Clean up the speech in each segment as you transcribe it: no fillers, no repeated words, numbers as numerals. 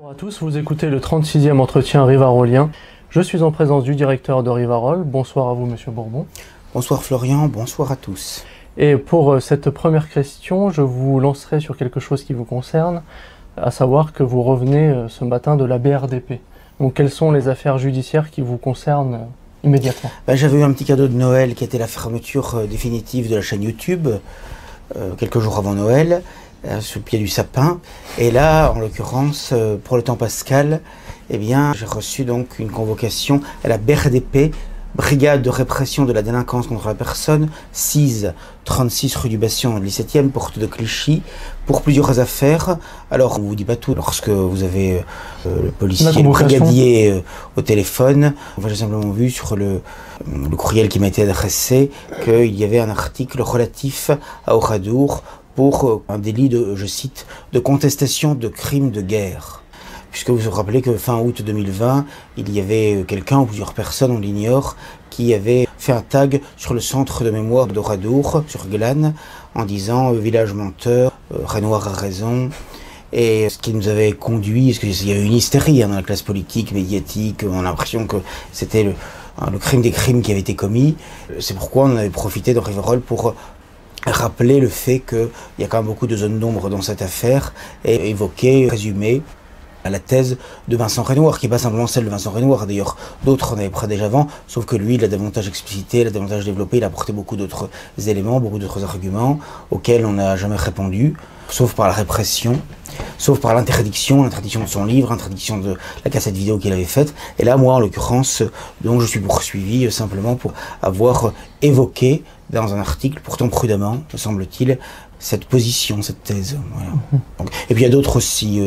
Bonjour à tous, vous écoutez le 36e entretien rivarolien. Je suis en présence du directeur de Rivarol. Bonsoir à vous, Monsieur Bourbon. Bonsoir Florian, bonsoir à tous. Et pour cette première question, je vous lancerai sur quelque chose qui vous concerne, à savoir que vous revenez ce matin de la BRDP. Donc quelles sont les affaires judiciaires qui vous concernent immédiatement? J'avais eu un petit cadeau de Noël qui était la fermeture définitive de la chaîne YouTube, quelques jours avant Noël, sous le pied du sapin. Et là, en l'occurrence, pour le temps pascal, eh bien, j'ai reçu donc une convocation à la BRDP, Brigade de répression de la délinquance contre la personne, 6 36 rue du Bastion, dans le 17e, porte de Clichy, pour plusieurs affaires. Alors, on ne vous dit pas tout. Lorsque vous avez le policier, le brigadier au téléphone, j'ai simplement vu sur le courriel qui m'a été adressé qu'il y avait un article relatif à Oradour pour un délit de, je cite, de contestation de crimes de guerre. Puisque vous vous rappelez que fin août 2020, il y avait quelqu'un ou plusieurs personnes, on l'ignore, qui avait fait un tag sur le centre de mémoire d'Oradour, sur Glane, en disant « village menteur, Renoir a raison ». Et ce qui nous avait conduit, parce qu'il y a eu une hystérie dans la classe politique, médiatique, on a l'impression que c'était le crime des crimes qui avait été commis. C'est pourquoi on avait profité de Rivarol pour rappeler le fait qu'il y a quand même beaucoup de zones d'ombre dans cette affaire et évoquer, résumer à la thèse de Vincent Renoir, qui n'est pas simplement celle de Vincent Renoir, d'ailleurs d'autres en avaient pris déjà avant, sauf que lui il a davantage explicité, il a davantage développé, il a apporté beaucoup d'autres éléments, beaucoup d'autres arguments auxquels on n'a jamais répondu, sauf par la répression, sauf par l'interdiction de son livre, l'interdiction de la cassette vidéo qu'il avait faite. Et là, moi en l'occurrence, donc je suis poursuivi simplement pour avoir évoqué dans un article, pourtant prudemment, me semble-t-il, cette position, cette thèse. Voilà. Donc, et puis il y a d'autres aussi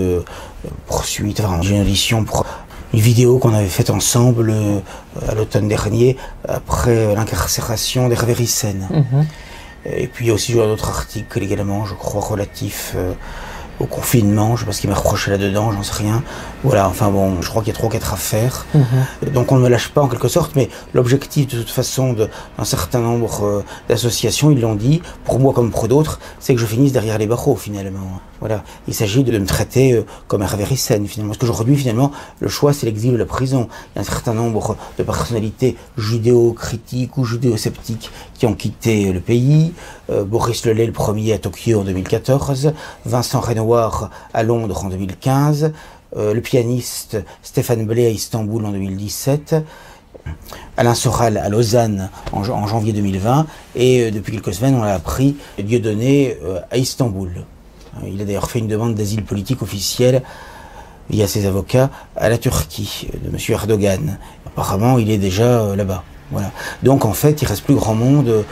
poursuites. Enfin, j'ai une audition pour une vidéo qu'on avait faite ensemble à l'automne dernier, après l'incarcération d'Hervé Ryssen. Et puis il y a aussi d'autres articles également, je crois, relatifs au confinement. Je ne sais pas ce qui m'a reproché là-dedans, j'en sais rien. Voilà, enfin bon, je crois qu'il y a 3 ou 4 affaires. Donc on ne me lâche pas en quelque sorte, mais l'objectif de toute façon d'un certain nombre d'associations, ils l'ont dit, pour moi comme pour d'autres, c'est que je finisse derrière les barreaux finalement. Voilà, il s'agit de me traiter comme Hervé Ryssen finalement. Parce qu'aujourd'hui finalement, le choix c'est l'exil ou la prison. Il y a un certain nombre de personnalités judéo-critiques ou judéo-sceptiques qui ont quitté le pays. Boris Lelay le premier à Tokyo en 2014, Vincent Renoir à Londres en 2015, le pianiste Stéphane Blé à Istanbul en 2017, Alain Soral à Lausanne en janvier 2020, et depuis quelques semaines on l'a appris, Dieudonné à Istanbul. Il a d'ailleurs fait une demande d'asile politique officielle via ses avocats à la Turquie, de M. Erdogan. Apparemment il est déjà là-bas. Voilà. Donc en fait il ne reste plus grand monde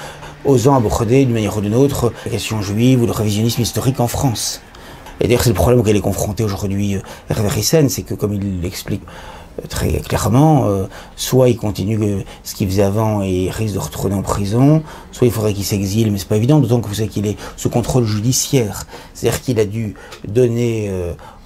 osant aborder d'une manière ou d'une autre la question juive ou le révisionnisme historique en France. Et d'ailleurs c'est le problème auquel est confronté aujourd'hui Hervé Ryssen, c'est que comme il l'explique très clairement, soit il continue ce qu'il faisait avant et il risque de retourner en prison, soit il faudrait qu'il s'exile, mais c'est pas évident, d'autant que vous savez qu'il est sous contrôle judiciaire. C'est-à-dire qu'il a dû donner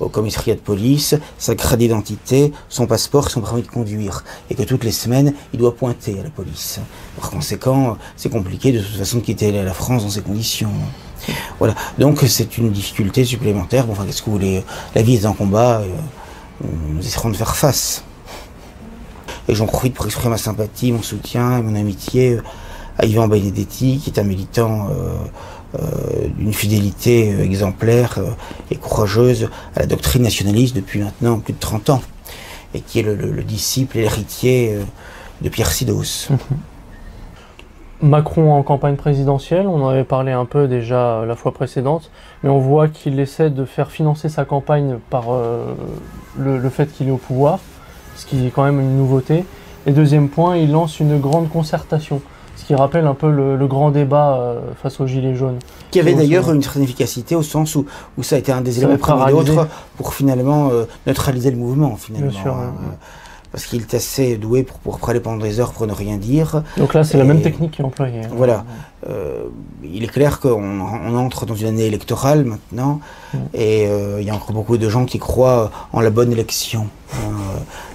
au commissariat de police sa carte d'identité, son passeport, son permis de conduire, et que toutes les semaines, il doit pointer à la police. Par conséquent, c'est compliqué de toute façon de quitter la France dans ces conditions. Voilà, donc c'est une difficulté supplémentaire. Bon, enfin, qu'est-ce que vous voulez, la vie est un combat, nous essaierons de faire face. Et j'en profite pour exprimer ma sympathie, mon soutien et mon amitié à Yvan Benedetti, qui est un militant d'une fidélité exemplaire et courageuse à la doctrine nationaliste depuis maintenant plus de 30 ans, et qui est le disciple et l'héritier de Pierre Sidos. Macron en campagne présidentielle, on en avait parlé un peu déjà la fois précédente, mais on voit qu'il essaie de faire financer sa campagne par le fait qu'il est au pouvoir, ce qui est quand même une nouveauté. Et deuxième point, il lance une grande concertation, ce qui rappelle un peu le grand débat face aux Gilets jaunes. Qui avait d'ailleurs une certaine efficacité au sens où ça a été un des éléments parmi d'autres pour finalement neutraliser le mouvement finalement. Bien sûr, parce qu'il est assez doué pour aller pendant des heures pour ne rien dire. Donc là, c'est la même technique qui est employée. Voilà. Il est clair qu'on entre dans une année électorale maintenant, et il y a encore beaucoup de gens qui croient en la bonne élection.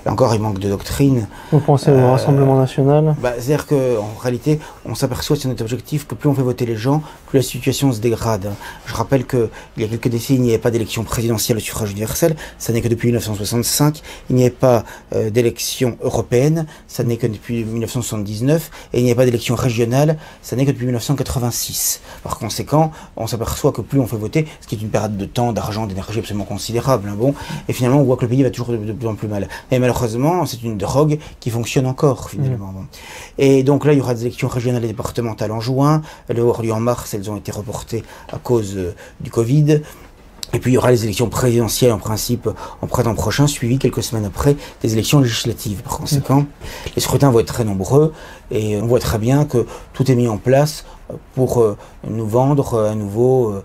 Là encore, il manque de doctrine. Vous pensez au Rassemblement national? C'est-à-dire qu'en réalité, on s'aperçoit sur notre objectif que plus on fait voter les gens, plus la situation se dégrade. Je rappelle qu'il y a quelques décennies, il n'y avait pas d'élection présidentielle au suffrage universel, ça n'est que depuis 1965. Il n'y avait pas d'élection européenne, ça n'est que depuis 1979. Et il n'y avait pas d'élection régionale, ça n'est que depuis 1986. Par conséquent, on s'aperçoit que plus on fait voter, ce qui est une période de temps, d'argent, d'énergie absolument considérable, et finalement on voit que le pays va toujours de plus en plus mal. Et malheureusement, c'est une drogue qui fonctionne encore, finalement. Et donc là, il y aura des élections régionales et départementales en juin. Elles auraient lieu en mars, elles ont été reportées à cause du Covid. Et puis il y aura les élections présidentielles, en principe, en printemps prochain, suivies quelques semaines après des élections législatives. Par conséquent, les scrutins vont être très nombreux, et on voit très bien que tout est mis en place pour nous vendre à nouveau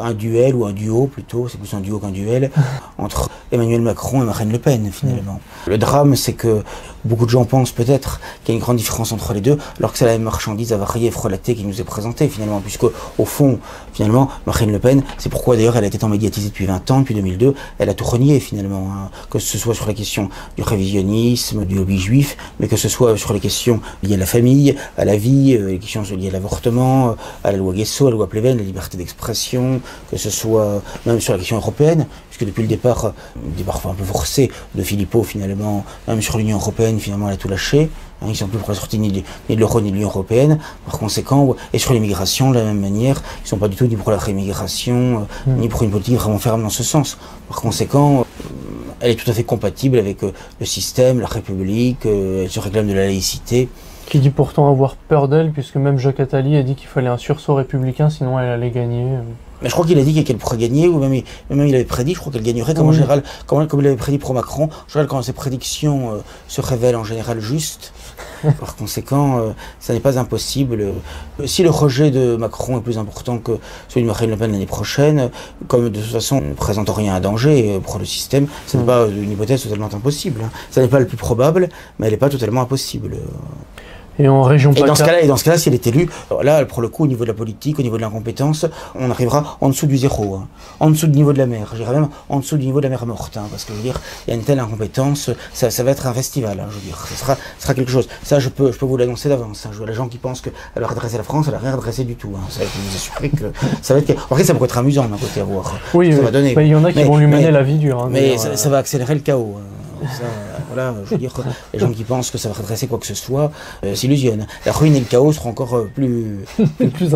un duel, ou un duo plutôt, c'est plus un duo qu'un duel, entre Emmanuel Macron et Marine Le Pen, finalement. Le drame, c'est que beaucoup de gens pensent peut-être qu'il y a une grande différence entre les deux, alors que c'est la même marchandise avariée et frelatée qui nous est présentée, finalement, puisque, au fond, finalement, Marine Le Pen, c'est pourquoi d'ailleurs elle a été tant médiatisée depuis 20 ans, depuis 2002, elle a tout renié, finalement, que ce soit sur la question du révisionnisme, du lobby juif, mais que ce soit sur les questions liées à la famille, à la vie, les questions liées à l'avortement, à la loi Guesso, à la loi Pleven, la liberté d'expression, que ce soit même sur la question européenne, puisque depuis le départ un peu forcé de Philippot, finalement, même sur l'Union européenne, finalement, elle a tout lâché. Ils ne sont plus pour la sortie ni de l'euro ni de l'Union européenne. Par conséquent, et sur l'immigration, de la même manière, ils ne sont pas du tout ni pour la réimmigration, ni pour une politique vraiment ferme dans ce sens. Par conséquent, elle est tout à fait compatible avec le système, la République, elle se réclame de la laïcité. Qui dit pourtant avoir peur d'elle, puisque même Jacques Attali a dit qu'il fallait un sursaut républicain, sinon elle allait gagner. Mais je crois qu'il a dit qu'elle pourrait gagner, ou même il avait prédit, je crois qu'elle gagnerait, comme en général, comme il avait prédit pour Macron. En général, quand ses prédictions se révèlent en général justes, par conséquent, ça n'est pas impossible. Si le rejet de Macron est plus important que celui de Marine Le Pen l'année prochaine, comme de toute façon ne présente rien à danger pour le système, ce n'est pas une hypothèse totalement impossible. Ça n'est pas le plus probable, mais elle n'est pas totalement impossible. Et en région PACA. Et dans ce cas-là, si elle est élue, là, pour le coup, au niveau de la politique, au niveau de l'incompétence, on arrivera en dessous du zéro, en dessous du niveau de la mer. Je dirais même en dessous du niveau de la mer morte, parce que je veux dire, il y a une telle incompétence, ça va être un festival, je veux dire, ça sera quelque chose. Ça, je peux vous l'annoncer d'avance. Je vois les gens qui pensent qu'elle va redresser la France, elle n'a rien redressé du tout. Ça va être, vous assurer que ça va être. En fait, ça pourrait être amusant d'un côté à voir. Oui, ça va donner. Il y en a qui vont lui mener la vie dure. Mais ça va accélérer le chaos. Voilà, je veux dire, les gens qui pensent que ça va redresser quoi que ce soit s'illusionnent. La ruine et le chaos seront encore plus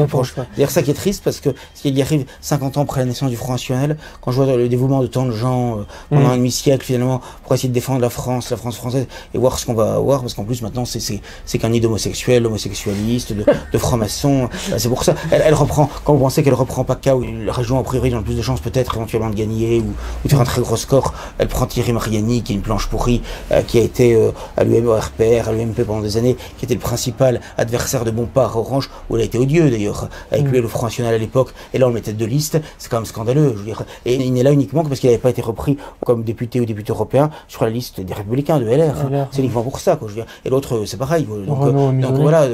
proches. D'ailleurs, ça qui est triste, parce que s'il y arrive 50 ans après la naissance du Front National, quand je vois le dévouement de tant de gens pendant un demi-siècle, finalement, pour essayer de défendre la France française, et voir ce qu'on va avoir, parce qu'en plus, maintenant, c'est qu'un nid d'homosexuels, d'homosexualistes, de francs-maçons. C'est pour ça. Elle reprend, quand vous pensez qu'elle reprend PACA, où la région, a priori, dans le plus de chances, peut-être, éventuellement, de gagner, ou de faire un très gros score, elle prend Thierry Mariani, qui est une planche pourrie, qui a été à l'UM, au RPR, à l'UMP pendant des années, qui était le principal adversaire de Bompard à Orange, où il a été odieux d'ailleurs, avec lui et le Front National à l'époque, et là on le mettait de liste, c'est quand même scandaleux, je veux dire. Et il n'est là uniquement que parce qu'il n'avait pas été repris comme député ou député européen sur la liste des Républicains de LR. C'est uniquement pour ça, quoi, je veux dire. Et l'autre, c'est pareil. Donc voilà,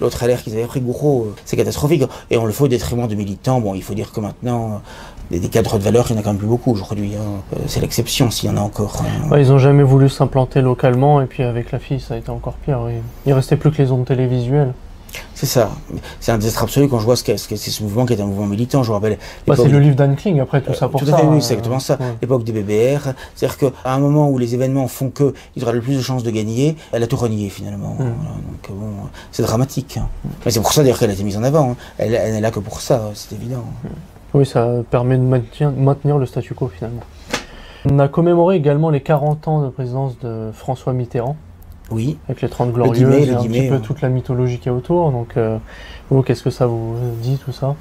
l'autre LR qu'ils avaient pris, Gouraud, c'est catastrophique. Et on le fait au détriment de militants. Bon, il faut dire que maintenant, des cadres de valeur, il n'y en a quand même plus beaucoup aujourd'hui. C'est l'exception s'il y en a encore. Ils n'ont jamais voulu s'implanter localement, et puis avec la fille, ça a été encore pire. Il ne restait plus que les ondes télévisuelles. C'est ça. C'est un désastre absolu quand je vois c'est ce mouvement qui est un mouvement militant. Je me rappelle. C'est le livre d'Anne Kling, après tout ça pour ça. Tout à fait, oui, c'est exactement ça. L'époque des BBR. C'est-à-dire qu'à un moment où les événements font qu'il aura le plus de chances de gagner, elle a tout renié finalement. Voilà, donc bon, c'est dramatique. Mais c'est pour ça d'ailleurs qu'elle a été mise en avant. Elle n'est là que pour ça, c'est évident. Oui, ça permet de maintenir le statu quo finalement. On a commémoré également les 40 ans de présidence de François Mitterrand. Oui. Avec les 30 Glorieuses, et un petit peu toute la mythologie qu'il y a autour. Donc, vous, qu'est-ce que ça vous dit, tout ça?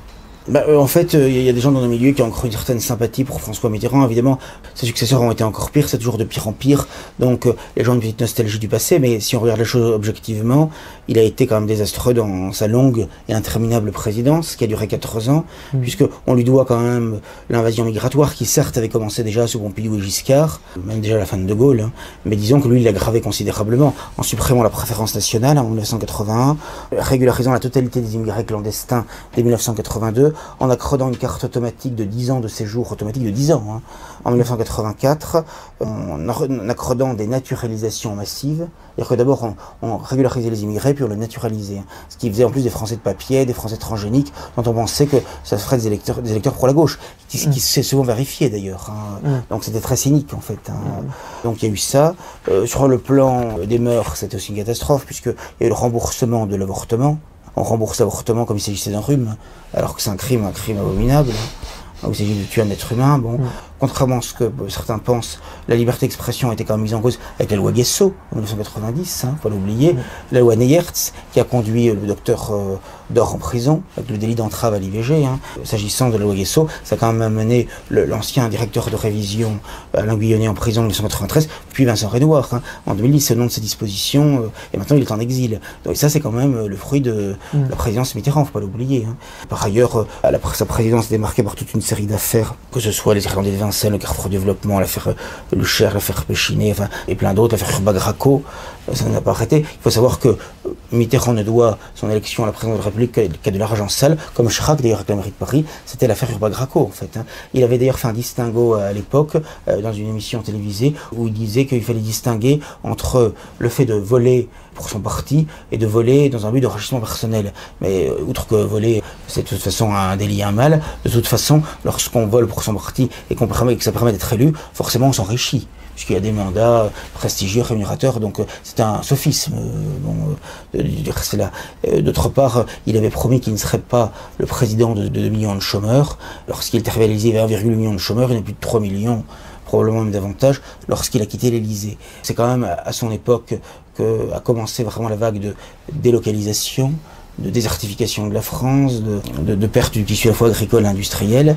En fait, il y a des gens dans nos milieux qui ont encore une certaine sympathie pour François Mitterrand. Évidemment, ses successeurs ont été encore pires, c'est toujours de pire en pire. Donc, les gens ont une petite nostalgie du passé, mais si on regarde les choses objectivement, il a été quand même désastreux dans sa longue et interminable présidence, qui a duré 14 ans, puisqu'on lui doit quand même l'invasion migratoire, qui certes avait commencé déjà sous Pompidou et Giscard, même déjà à la fin de De Gaulle, mais disons que lui, il l'a aggravé considérablement, en supprimant la préférence nationale en 1981, régularisant la totalité des immigrés clandestins dès 1982, en accordant une carte automatique de 10 ans de séjour, automatique de 10 ans, hein, en 1984, en accordant des naturalisations massives. C'est-à-dire que d'abord, on régularisait les immigrés, puis on les naturalisait. Hein. Ce qui faisait en plus des Français de papier, des Français transgéniques, dont on pensait que ça ferait des électeurs pour la gauche, qui s'est souvent vérifié d'ailleurs. Hein. Donc c'était très cynique en fait. Hein. Donc il y a eu ça. Sur le plan des mœurs, c'était aussi une catastrophe, puisqu'il y a eu le remboursement de l'avortement. On rembourse l'avortement comme il s'agissait d'un rhume, alors que c'est un crime abominable. Hein. Il s'agit de tuer un être humain. Bon. Contrairement à ce que certains pensent, la liberté d'expression a été quand même mise en cause avec la loi Guesso en 1990, hein, faut l'oublier. La loi Neyertz qui a conduit le docteur Dor en prison avec le délit d'entrave à l'IVG. Hein. S'agissant de la loi Guesso, ça a quand même amené l'ancien directeur de révision Alain Guyonnet en prison en 1993, puis Vincent Renoir hein, en 2010 au nom de ces dispositions, et maintenant il est en exil. Donc ça c'est quand même le fruit de la présidence Mitterrand, faut pas l'oublier. Hein. Par ailleurs, sa présidence est marquée par toute une série d'affaires, que ce soit les Irlandais de Vincennes, le Carrefour Développement, l'affaire Le Cher, l'affaire Péchinet, enfin, et plein d'autres, l'affaire Urbac-Graco, ça n'a pas arrêté. Il faut savoir que Mitterrand ne doit son élection à la présidence de la République qu'à de l'argent sale, comme Chirac d'ailleurs avec la mairie de Paris, c'était l'affaire Urbac-Graco en fait. Hein. Il avait d'ailleurs fait un distinguo à l'époque, dans une émission télévisée, où il disait qu'il fallait distinguer entre le fait de voler pour son parti et de voler dans un but de enrichissement personnel. Mais outre que voler, c'est de toute façon un délit, un mal, de toute façon, lorsqu'on vole pour son parti et que ça permet d'être élu, forcément on s'enrichit, puisqu'il y a des mandats prestigieux, rémunérateurs, donc c'est un sophisme. C'est là. D'autre part, il avait promis qu'il ne serait pas le président de 2 millions de chômeurs. Lorsqu'il était réalisé, il y avait 1,8 million de chômeurs, il y en a plus de 3 millions, probablement même davantage, lorsqu'il a quitté l'Élysée. C'est quand même à son époque qu'a commencé vraiment la vague de délocalisation, de désertification de la France, de perte du tissu à la fois agricole et industriel.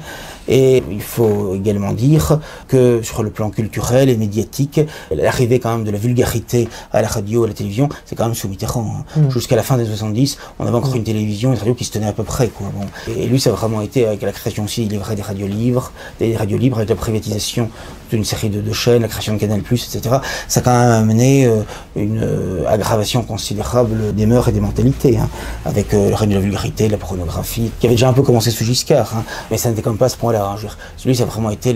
Et il faut également dire que sur le plan culturel et médiatique, l'arrivée quand même de la vulgarité à la radio, à la télévision, c'est quand même sous Mitterrand. Hein. Jusqu'à la fin des 70, on avait encore une télévision, une radio qui se tenait à peu près. Quoi. Bon. Et lui, ça a vraiment été avec la création aussi des radios libres, avec la privatisation d'une série de chaînes, la création de Canal+, etc. Ça a quand même amené une aggravation considérable des mœurs et des mentalités, hein, avec le règne de la vulgarité, de la pornographie, qui avait déjà un peu commencé sous Giscard, hein, mais ça n'était quand même pas à ce point-là. Hein, celui, ça a vraiment été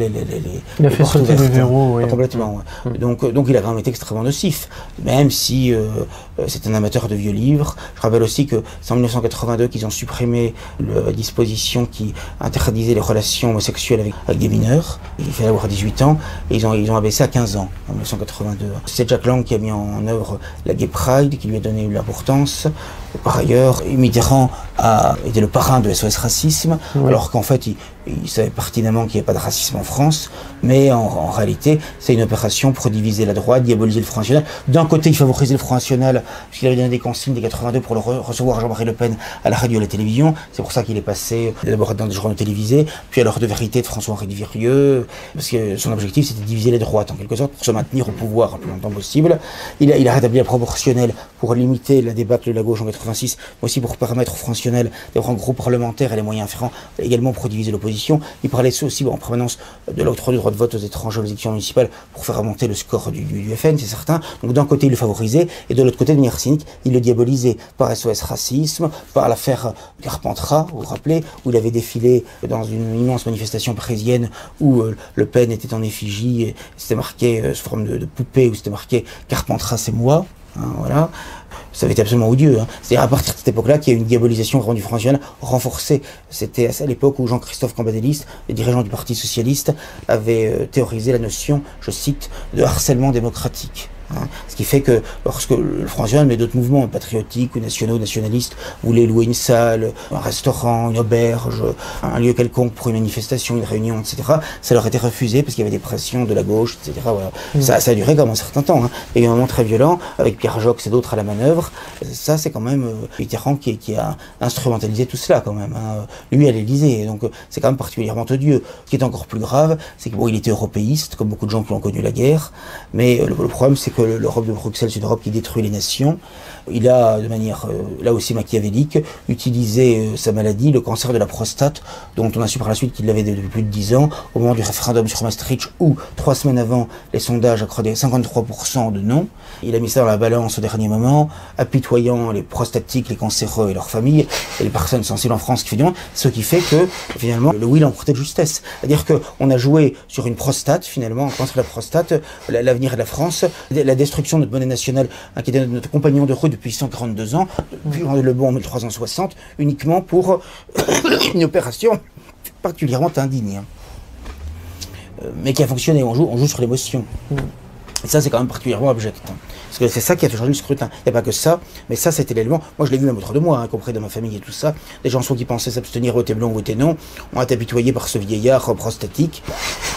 il a fait sauter les verrous, oui. Complètement. Ouais. Donc il a vraiment été extrêmement nocif, même si c'est un amateur de vieux livres. Je rappelle aussi que c'est en 1982 qu'ils ont supprimé la disposition qui interdisait les relations homosexuelles avec des mineurs. Il fallait avoir 18 ans, et ils ont abaissé à 15 ans en 1982. C'est Jack Lang qui a mis en œuvre la Gay Pride, qui lui a donné l'importance. Par ailleurs, Mitterrand a été le parrain de SOS Racisme, alors qu'en fait, il savait pertinemment qu'il n'y avait pas de racisme en France, mais en réalité, c'est une opération pour diviser la droite, diaboliser le Front National. D'un côté, il favorisait le Front National, puisqu'il avait donné des consignes dès 82 pour recevoir Jean-Marie Le Pen à la radio et à la télévision. C'est pour ça qu'il est passé d'abord dans des journaux télévisés, puis à l'heure de vérité de François-Henri de Virieu, parce que son objectif, c'était de diviser les droites, en quelque sorte, pour se maintenir au pouvoir le plus longtemps possible. Il a rétabli la proportionnelle pour limiter la débâcle de la gauche en 86, mais aussi pour permettre au Front National d'avoir un groupe parlementaire et les moyens afférents, également pour diviser l'opposition. Il parlait aussi en permanence de l'octroi du droit de vote aux étrangers aux élections municipales pour faire remonter le score du FN, c'est certain. Donc d'un côté, il le favorisait, et de l'autre côté, de manière cynique, il le diabolisait par SOS Racisme, par l'affaire Carpentras, vous vous rappelez, où il avait défilé dans une immense manifestation parisienne où Le Pen était en effigie, et c'était marqué sous forme de poupée, où c'était marqué Carpentras, c'est moi. Hein, voilà. Ça avait été absolument odieux. Hein. C'est-à-dire à partir de cette époque-là qu'il y a eu une diabolisation vraiment du Front National renforcée. C'était à l'époque où Jean-Christophe Cambadélis, le dirigeant du Parti Socialiste, avait théorisé la notion, je cite, de harcèlement démocratique. Hein. Ce qui fait que lorsque le Front National, mais d'autres mouvements patriotiques ou nationaux, nationalistes, voulaient louer une salle, un restaurant, une auberge, un lieu quelconque pour une manifestation, une réunion, etc., ça leur était refusé parce qu'il y avait des pressions de la gauche, etc. Voilà. Ça a duré quand même un certain temps. Hein. Il y a eu un moment très violent, avec Pierre Jox et d'autres à la manœuvre. Ça, c'est quand même Mitterrand qui a instrumentalisé tout cela quand même. Hein. Lui à l'Élysée. Donc c'est quand même particulièrement odieux. Ce qui est encore plus grave, c'est que bon, il était européiste, comme beaucoup de gens qui ont connu la guerre, mais le problème, c'est que que l'Europe de Bruxelles, c'est une Europe qui détruit les nations. Il a, de manière là aussi machiavélique, utilisé sa maladie, le cancer de la prostate, dont on a su par la suite qu'il l'avait depuis plus de 10 ans, au moment du référendum sur Maastricht, où 3 semaines avant, les sondages accrodaient 53% de non. Il a mis ça dans la balance au dernier moment, apitoyant les prostatiques, les cancéreux et leurs familles, et les personnes sensibles en France qui fait du mal, ce qui fait que, finalement, le oui l'emportait de justesse. C'est-à-dire qu'on a joué sur une prostate, finalement, un cancer de la prostate, l'avenir de la France, la destruction de notre monnaie nationale, qui était notre compagnon de rue depuis 142 ans, depuis le bon en 1360, uniquement pour une opération particulièrement indigne. Mais qui a fonctionné, on joue sur l'émotion. Et ça, c'est quand même particulièrement abject. Parce que c'est ça qui a fait changer le scrutin. Il n'y a pas que ça, mais ça, c'était l'élément. Moi, je l'ai vu même autour de moi, y compris dans ma famille et tout ça. Des gens qui pensaient s'abstenir, voter blanc, voter non, ont été apitoyés par ce vieillard prostatique.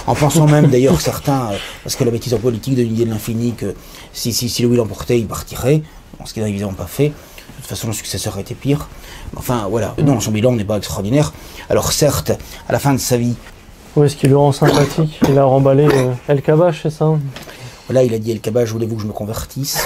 En pensant même, d'ailleurs, certains, parce que la bêtise en politique de l'idée de l'infini, que si Louis l'emportait, il partirait. Bon, ce qu'il n'a évidemment pas fait. De toute façon, le successeur a été pire. Enfin, voilà. Non, son bilan n'est pas extraordinaire. Alors, certes, à la fin de sa vie. Où est-ce qu'il le rend sympathique? Il a remballé El Kabbach, c'est ça? Voilà, il a dit El Kabbach, voulez-vous que je me convertisse?